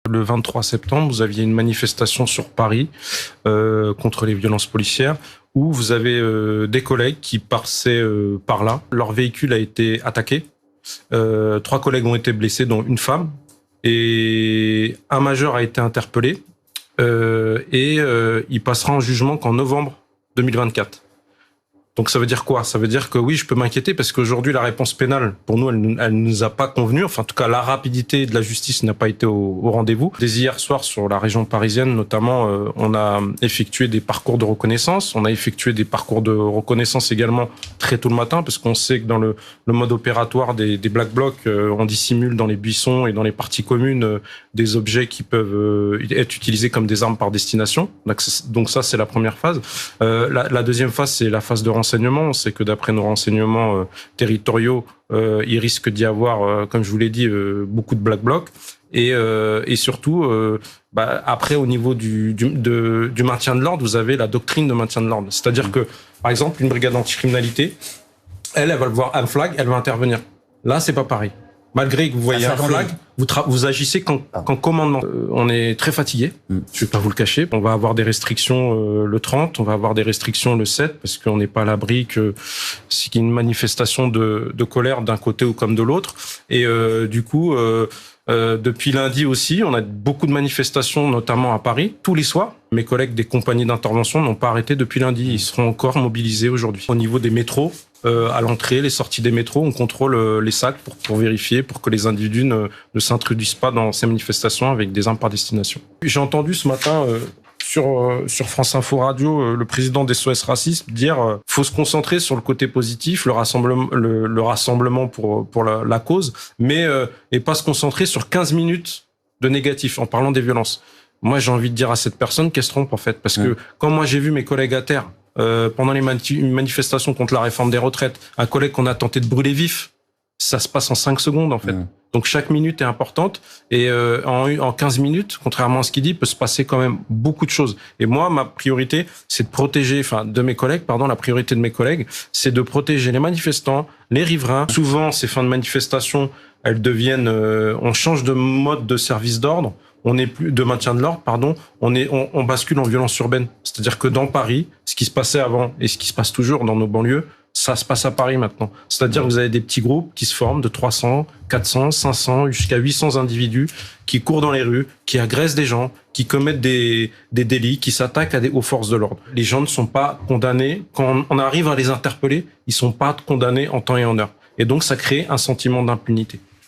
Le 23 septembre, vous aviez une manifestation sur Paris contre les violences policières où vous avez des collègues qui passaient par là. Leur véhicule a été attaqué. 3 collègues ont été blessés, dont une femme. Et un majeur a été interpellé. Il passera en jugement qu'en novembre 2024. Donc ça veut dire quoi? Ça veut dire que oui, je peux m'inquiéter parce qu'aujourd'hui, la réponse pénale, pour nous, elle nous a pas convenu. Enfin, en tout cas, la rapidité de la justice n'a pas été au rendez-vous. Dès hier soir, sur la région parisienne, notamment, on a effectué des parcours de reconnaissance. On a effectué des parcours de reconnaissance également très tôt le matin parce qu'on sait que dans le mode opératoire des Black Blocs, on dissimule dans les buissons et dans les parties communes des objets qui peuvent être utilisés comme des armes par destination. Donc ça, c'est la première phase. La deuxième phase, c'est la phase de renseignement. On sait que d'après nos renseignements territoriaux, il risque d'y avoir, comme je vous l'ai dit, beaucoup de Black Blocs. Et surtout, après, au niveau du maintien de l'ordre, vous avez la doctrine de maintien de l'ordre. C'est-à-dire que, par exemple, une brigade anticriminalité, elle va le voir un flag, elle va intervenir. Là, c'est pas pareil. Malgré que vous voyez un flag, vous agissez qu'en commandement. On est très fatigué, je vais pas vous le cacher. On va avoir des restrictions le 30, on va avoir des restrictions le 7, parce qu'on n'est pas à l'abri qu'il y ait une manifestation de colère d'un côté ou comme de l'autre. Et du coup, depuis lundi aussi, on a beaucoup de manifestations, notamment à Paris, tous les soirs. Mes collègues des compagnies d'intervention n'ont pas arrêté depuis lundi. Ils seront encore mobilisés aujourd'hui. Au niveau des métros, à l'entrée, les sorties des métros, on contrôle les sacs pour vérifier, pour que les individus ne s'introduisent pas dans ces manifestations avec des armes par destination. J'ai entendu ce matin sur France Info Radio le président des SOS Racisme dire faut se concentrer sur le côté positif, le rassemblement pour la cause, mais et pas se concentrer sur 15 minutes de négatif en parlant des violences. Moi, j'ai envie de dire à cette personne qu'elle se trompe en fait, parce que quand moi j'ai vu mes collègues à terre pendant les manifestations contre la réforme des retraites, un collègue qu'on a tenté de brûler vif, ça se passe en 5 secondes en fait. Donc chaque minute est importante et en 15 minutes, contrairement à ce qu'il dit, peut se passer quand même beaucoup de choses. Et moi, ma priorité, c'est de protéger, la priorité de mes collègues, c'est de protéger les manifestants, les riverains. Souvent, ces fins de manifestation, elles deviennent, on change de mode de service d'ordre. On n'est plus de maintien de l'ordre, pardon. On bascule en violence urbaine. C'est-à-dire que dans Paris, ce qui se passait avant et ce qui se passe toujours dans nos banlieues, ça se passe à Paris maintenant. C'est-à-dire que vous avez des petits groupes qui se forment de 300, 400, 500, jusqu'à 800 individus qui courent dans les rues, qui agressent des gens, qui commettent des délits, qui s'attaquent aux forces de l'ordre. Les gens ne sont pas condamnés. Quand on arrive à les interpeller, ils sont pas condamnés en temps et en heure. Et donc, ça crée un sentiment d'impunité.